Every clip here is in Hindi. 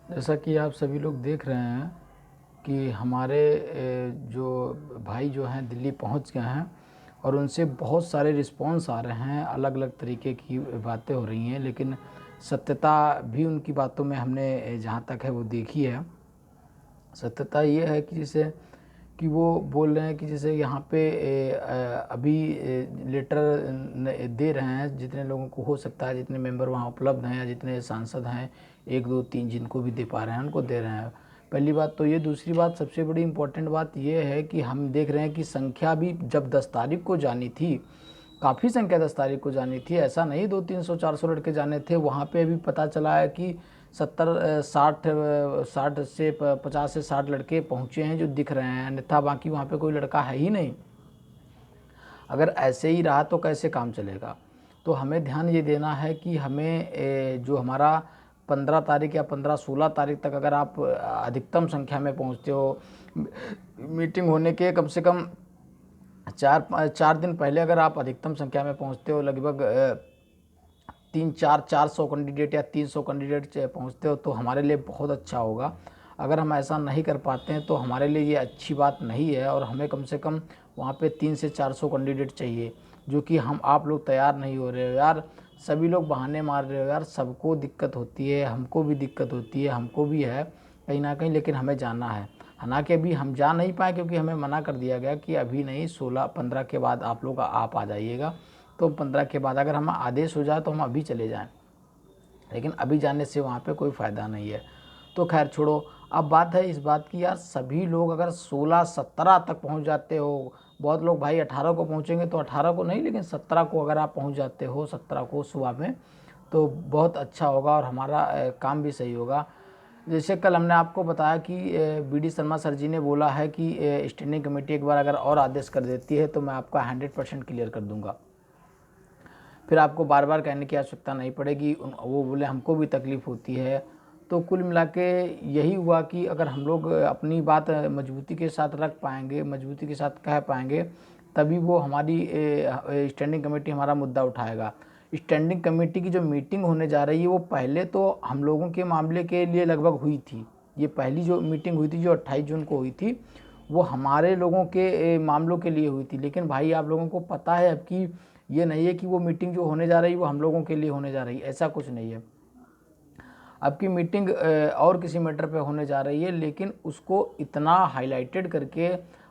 जैसा कि आप सभी लोग देख रहे हैं कि हमारे जो भाई जो हैं दिल्ली पहुंच गए हैं और उनसे बहुत सारे रिस्पॉन्स आ रहे हैं, अलग अलग तरीके की बातें हो रही हैं, लेकिन सत्यता भी उनकी बातों में हमने जहाँ तक है वो देखी है। सत्यता ये है कि जैसे कि वो बोल रहे हैं कि जैसे यहाँ पे अभी लेटर दे रहे हैं जितने लोगों को हो सकता है, जितने मेंबर वहाँ उपलब्ध हैं या जितने सांसद हैं, 1 2 3 जिनको भी दे पा रहे हैं उनको दे रहे हैं। पहली बात तो ये। दूसरी बात, सबसे बड़ी इम्पोर्टेंट बात ये है कि हम देख रहे हैं कि संख्या भी जब 10 तारीख को जानी थी, काफ़ी संख्या 10 तारीख को जानी थी, ऐसा नहीं 200 300 400 लड़के जाने थे। वहाँ पे अभी पता चला है कि 70 60 से 50 से 60 लड़के पहुँचे हैं जो दिख रहे हैं, अन्यथा बाकी वहाँ पे कोई लड़का है ही नहीं। अगर ऐसे ही रहा तो कैसे काम चलेगा? तो हमें ध्यान ये देना है कि हमें जो हमारा 15 तारीख या 15 16 तारीख तक अगर आप अधिकतम संख्या में पहुँचते हो, मीटिंग होने के कम से कम 4 दिन पहले अगर आप अधिकतम संख्या में पहुँचते हो, लगभग 400 कैंडिडेट या 300 कैंडिडेट पहुँचते हो, तो हमारे लिए बहुत अच्छा होगा। अगर हम ऐसा नहीं कर पाते हैं तो हमारे लिए ये अच्छी बात नहीं है, और हमें कम से कम वहाँ पे 300 से 400 कैंडिडेट चाहिए, जो कि हम आप लोग तैयार नहीं हो रहे हो यार। सभी लोग बहाने मार रहे हो यार, सबको दिक्कत होती है, हमको भी दिक्कत होती है, हमको भी है कहीं ना कहीं, लेकिन हमें जाना है। हालांकि अभी हम जा नहीं पाए क्योंकि हमें मना कर दिया गया कि अभी नहीं, 16 15 के बाद आप लोग आप आ जाइएगा। तो 15 के बाद अगर हम आदेश हो जाए तो हम अभी चले जाएं, लेकिन अभी जाने से वहाँ पे कोई फ़ायदा नहीं है। तो खैर छोड़ो। अब बात है इस बात की, यार सभी लोग अगर 16 17 तक पहुँच जाते हो, बहुत लोग भाई 18 को पहुँचेंगे तो 18 को नहीं, लेकिन 17 को अगर आप पहुँच जाते हो, 17 को सुबह में, तो बहुत अच्छा होगा और हमारा काम भी सही होगा। जैसे कल हमने आपको बताया कि BD शर्मा सर जी ने बोला है कि स्टैंडिंग कमेटी एक बार अगर और आदेश कर देती है तो मैं आपका 100% क्लियर कर दूंगा, फिर आपको बार बार कहने की आवश्यकता नहीं पड़ेगी। वो बोले हमको भी तकलीफ़ होती है। तो कुल मिला के यही हुआ कि अगर हम लोग अपनी बात मजबूती के साथ रख पाएंगे, मजबूती के साथ कह पाएंगे, तभी वो हमारी स्टैंडिंग कमेटी हमारा मुद्दा उठाएगा। स्टैंडिंग कमेटी की जो मीटिंग होने जा रही है वो पहले तो हम लोगों के मामले के लिए लगभग हुई थी। ये पहली जो मीटिंग हुई थी जो 28 जून को हुई थी, वो हमारे लोगों के मामलों के लिए हुई थी। लेकिन भाई आप लोगों को पता है अब कि ये नहीं है कि वो मीटिंग जो होने जा रही है वो हम लोगों के लिए होने जा रही है, ऐसा कुछ नहीं है। अब की मीटिंग और किसी मैटर पे होने जा रही है, लेकिन उसको इतना हाईलाइटेड करके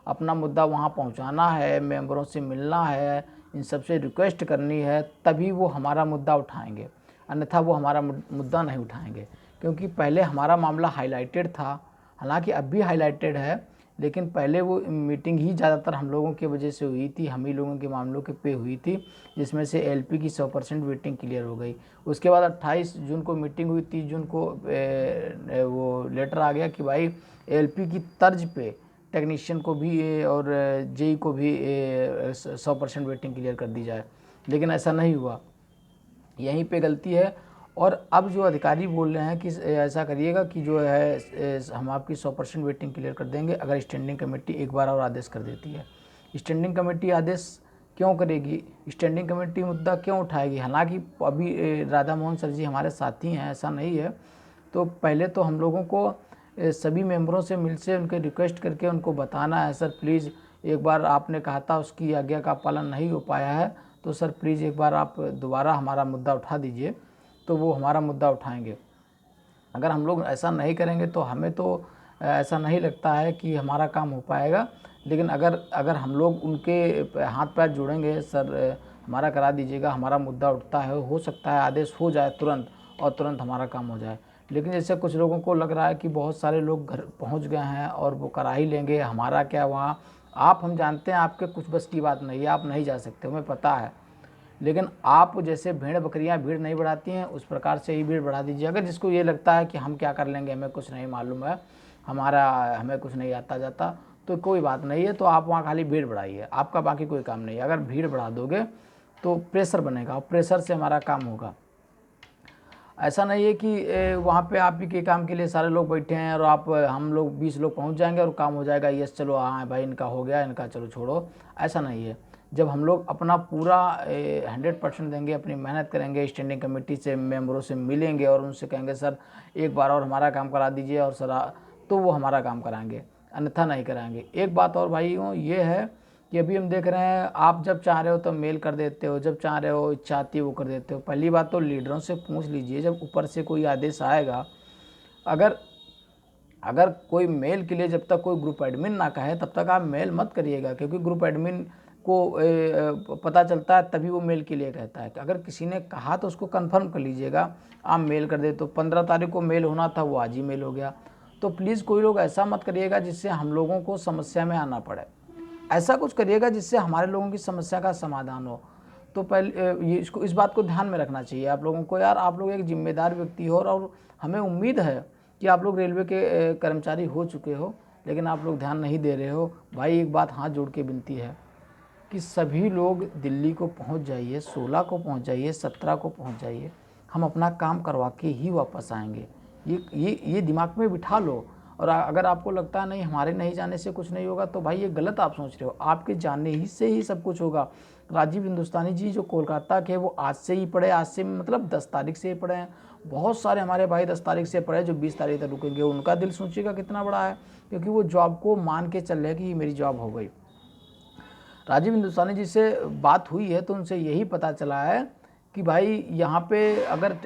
अपना मुद्दा वहाँ पहुँचाना है, मेंबरों से मिलना है, इन सब से रिक्वेस्ट करनी है, तभी वो हमारा मुद्दा उठाएंगे, अन्यथा वो हमारा मुद्दा नहीं उठाएंगे। क्योंकि पहले हमारा मामला हाईलाइटेड था, हालांकि अब भी हाईलाइटेड है, लेकिन पहले वो मीटिंग ही ज़्यादातर हम लोगों की वजह से हुई थी, हम ही लोगों के मामलों के पे हुई थी, जिसमें से LP की 100% वेटिंग क्लियर हो गई। उसके बाद 28 जून को मीटिंग हुई, 30 जून को वो लेटर आ गया कि भाई LP की तर्ज पे टेक्नीशियन को भी और JE को भी 100% वेटिंग क्लियर कर दी जाए, लेकिन ऐसा नहीं हुआ। यहीं पे गलती है। और अब जो अधिकारी बोल रहे हैं कि ऐसा करिएगा कि जो है हम आपकी 100% वेटिंग क्लियर कर देंगे अगर स्टैंडिंग कमेटी एक बार और आदेश कर देती है। स्टैंडिंग कमेटी आदेश क्यों करेगी? स्टैंडिंग कमेटी मुद्दा क्यों उठाएगी? हालांकि अभी राधा मोहन सर जी हमारे साथी हैं, ऐसा नहीं है। तो पहले तो हम लोगों को सभी मेंबरों से मिल से उनके रिक्वेस्ट करके उनको बताना है, सर प्लीज़ एक बार आपने कहा था उसकी आज्ञा का पालन नहीं हो पाया है, तो सर प्लीज़ एक बार आप दोबारा हमारा मुद्दा उठा दीजिए। तो वो हमारा मुद्दा उठाएंगे। अगर हम लोग ऐसा नहीं करेंगे तो हमें तो ऐसा नहीं लगता है कि हमारा काम हो पाएगा। लेकिन अगर अगर हम लोग उनके हाथ पैर जोड़ेंगे, सर हमारा करा दीजिएगा, हमारा मुद्दा उठता है, हो सकता है आदेश हो जाए तुरंत और तुरंत हमारा काम हो जाए। लेकिन जैसे कुछ लोगों को लग रहा है कि बहुत सारे लोग घर पहुंच गए हैं और वो करा ही लेंगे, हमारा क्या वहाँ। आप, हम जानते हैं आपके कुछ बस की बात नहीं है, आप नहीं जा सकते, हमें पता है। लेकिन आप जैसे भेड़ बकरियां भीड़ नहीं बढ़ाती हैं, उस प्रकार से ही भीड़ बढ़ा दीजिए। अगर जिसको ये लगता है कि हम क्या कर लेंगे, हमें कुछ नहीं मालूम है, हमें कुछ नहीं आता जाता, तो कोई बात नहीं है। तो आप वहाँ खाली भीड़ बढ़ाइए, आपका बाकी कोई काम नहीं है। अगर भीड़ बढ़ा दोगे तो प्रेशर बनेगा और प्रेशर से हमारा काम होगा। ऐसा नहीं है कि वहाँ पे आप ही के काम के लिए सारे लोग बैठे हैं और आप हम लोग 20 लोग पहुँच जाएंगे और काम हो जाएगा, यस चलो हाँ भाई इनका हो गया, इनका चलो छोड़ो, ऐसा नहीं है। जब हम लोग अपना पूरा 100% देंगे, अपनी मेहनत करेंगे, स्टैंडिंग कमेटी से मेंबरों से मिलेंगे और उनसे कहेंगे सर एक बार और हमारा काम करा दीजिए और सर तो वो हमारा काम कराएंगे, अन्यथा नहीं कराएंगे। एक बात और भाइयों ये है कि अभी हम देख रहे हैं आप जब चाह रहे हो तो मेल कर देते हो, जब चाह रहे हो इच्छा आती है वो कर देते हो। पहली बात तो लीडरों से पूछ लीजिए जब ऊपर से कोई आदेश आएगा, अगर कोई मेल के लिए जब तक कोई ग्रुप एडमिन ना कहे तब तक आप मेल मत करिएगा, क्योंकि ग्रुप एडमिन को पता चलता है तभी वो मेल के लिए कहता है। अगर किसी ने कहा तो उसको कंफर्म कर लीजिएगा, आप मेल कर दे। तो 15 तारीख को मेल होना था वो आज ही मेल हो गया। तो प्लीज़ कोई लोग ऐसा मत करिएगा जिससे हम लोगों को समस्या में आना पड़े, ऐसा कुछ करिएगा जिससे हमारे लोगों की समस्या का समाधान हो। तो पहले ये इस बात को ध्यान में रखना चाहिए आप लोगों को। यार आप लोग एक जिम्मेदार व्यक्ति हो और हमें उम्मीद है कि आप लोग रेलवे के कर्मचारी हो चुके हो, लेकिन आप लोग ध्यान नहीं दे रहे हो। भाई एक बात हाथ जोड़ के विनती है कि सभी लोग दिल्ली को पहुंच जाइए, 16 को पहुंच जाइए, 17 को पहुंच जाइए, हम अपना काम करवा के ही वापस आएंगे। ये दिमाग में बिठा लो। और अगर आपको लगता है नहीं हमारे नहीं जाने से कुछ नहीं होगा, तो भाई ये गलत आप सोच रहे हो। आपके जाने ही से ही सब कुछ होगा। राजीव हिंदुस्तानी जी जो कोलकाता के, वो आज से ही पढ़े, आज से मतलब 10 तारीख से ही पढ़े हैं। बहुत सारे हमारे भाई 10 तारीख से पढ़े जो 20 तारीख तक रुकेंगे। उनका दिल सोचिएगा कितना बड़ा है, क्योंकि वो जॉब को मान के चल रहे हैं कि ये मेरी जॉब हो गई। राजीव हिंदुस्तानी जी से बात हुई है तो उनसे यही पता चला है कि भाई यहाँ पे अगर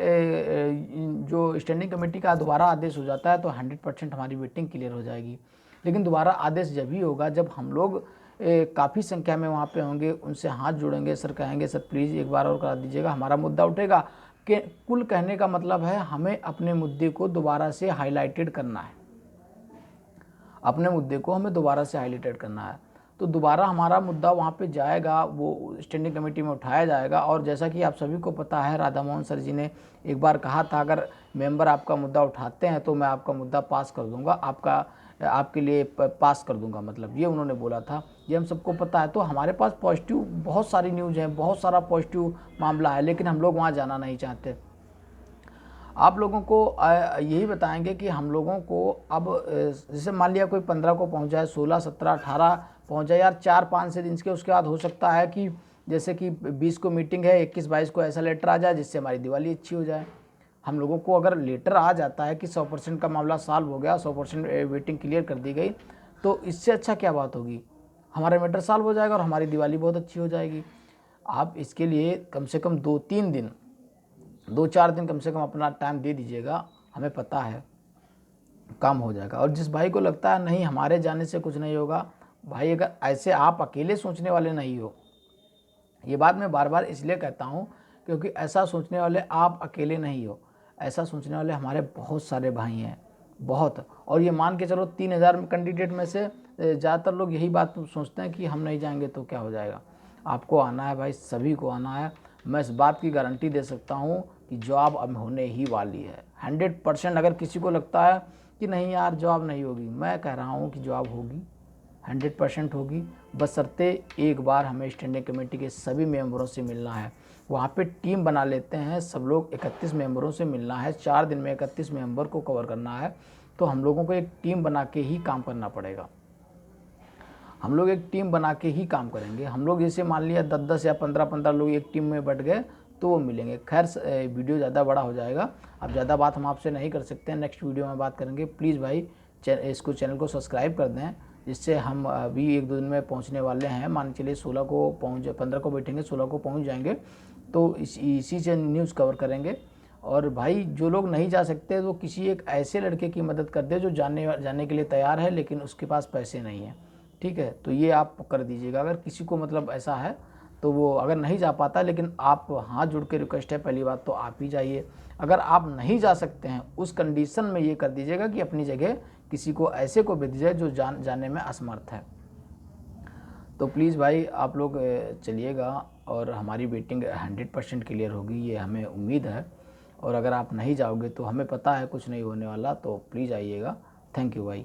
जो स्टैंडिंग कमेटी का दोबारा आदेश हो जाता है तो 100% हमारी वेटिंग क्लियर हो जाएगी। लेकिन दोबारा आदेश जब ही होगा जब हम लोग काफ़ी संख्या में वहाँ पे होंगे, उनसे हाथ जोड़ेंगे, सर कहेंगे सर प्लीज़ एक बार और करा दीजिएगा, हमारा मुद्दा उठेगा। कि कुल कहने का मतलब है हमें अपने मुद्दे को दोबारा से हाईलाइटेड करना है, अपने मुद्दे को हमें दोबारा से हाईलाइटेड करना है। तो दोबारा हमारा मुद्दा वहाँ पे जाएगा, वो स्टैंडिंग कमेटी में उठाया जाएगा। और जैसा कि आप सभी को पता है, राधा मोहन सर जी ने एक बार कहा था अगर मेंबर आपका मुद्दा उठाते हैं तो मैं आपका मुद्दा पास कर दूंगा, आपके लिए पास कर दूंगा, मतलब ये उन्होंने बोला था। ये हम सबको पता है। तो हमारे पास पॉजिटिव बहुत सारी न्यूज़ है, बहुत सारा पॉजिटिव मामला है, लेकिन हम लोग वहाँ जाना नहीं चाहते। आप लोगों को यही बताएंगे कि हम लोगों को अब जैसे मान लिया कोई 15 को पहुंच जाए, 16, 17, 18 पहुंच जाए यार, 4-5 से दिन के उसके बाद हो सकता है कि जैसे कि 20 को मीटिंग है, 21-22 को ऐसा लेटर आ जाए जिससे हमारी दिवाली अच्छी हो जाए। हम लोगों को अगर लेटर आ जाता है कि 100% का मामला सॉल्व हो गया, 100% वेटिंग क्लियर कर दी गई, तो इससे अच्छा क्या बात होगी, हमारा मैटर सॉल्व हो जाएगा और हमारी दिवाली बहुत अच्छी हो जाएगी। आप इसके लिए कम से कम 2-3 दिन, 2-4 दिन कम से कम अपना टाइम दे दीजिएगा, हमें पता है काम हो जाएगा। और जिस भाई को लगता है नहीं हमारे जाने से कुछ नहीं होगा, भाई अगर ऐसे आप अकेले सोचने वाले नहीं हो, ये बात मैं बार बार इसलिए कहता हूँ क्योंकि ऐसा सोचने वाले आप अकेले नहीं हो, ऐसा सोचने वाले हमारे बहुत सारे भाई हैं, बहुत। और ये मान के चलो 3000 कैंडिडेट में से ज़्यादातर लोग यही बात सोचते हैं कि हम नहीं जाएंगे तो क्या हो जाएगा। आपको आना है भाई, सभी को आना है। मैं इस बात की गारंटी दे सकता हूँ कि जॉब अब होने ही वाली है 100%। अगर किसी को लगता है कि नहीं यार जॉब नहीं होगी, मैं कह रहा हूँ कि जॉब होगी, 100% होगी। बशर्ते एक बार हमें स्टैंडिंग कमेटी के सभी मेंबरों से मिलना है। वहाँ पे टीम बना लेते हैं, सब लोग 31 मेंबरों से मिलना है, 4 दिन में 31 मेंबर को कवर करना है। तो हम लोगों को एक टीम बना के ही काम करना पड़ेगा, हम लोग एक टीम बना के ही काम करेंगे। हम लोग जैसे मान लिया 10-10 या 15-15 लोग एक टीम में बैठ गए तो वो मिलेंगे। खैर वीडियो ज़्यादा बड़ा हो जाएगा, अब ज़्यादा बात हम आपसे नहीं कर सकते हैं, नेक्स्ट वीडियो में बात करेंगे। प्लीज़ भाई इसको चैनल को सब्सक्राइब कर दें, जिससे हम अभी 1-2 दिन में पहुंचने वाले हैं। मान चलिए 16 को 15 को बैठेंगे, 16 को पहुंच जाएंगे, तो इसी से न्यूज़ कवर करेंगे। और भाई जो लोग नहीं जा सकते वो किसी एक ऐसे लड़के की मदद कर दे जो जाने के लिए तैयार है लेकिन उसके पास पैसे नहीं है, ठीक है। तो ये आप कर दीजिएगा। अगर किसी को मतलब ऐसा है तो वो अगर नहीं जा पाता, लेकिन आप हाथ जोड़ के रिक्वेस्ट है, पहली बात तो आप ही जाइए। अगर आप नहीं जा सकते हैं उस कंडीशन में ये कर दीजिएगा कि अपनी जगह किसी को ऐसे को भेज दीजिए जो जाने में असमर्थ है। तो प्लीज़ भाई आप लोग चलिएगा और हमारी वेटिंग 100% क्लियर होगी, ये हमें उम्मीद है। और अगर आप नहीं जाओगे तो हमें पता है कुछ नहीं होने वाला, तो प्लीज़ आइएगा। थैंक यू भाई।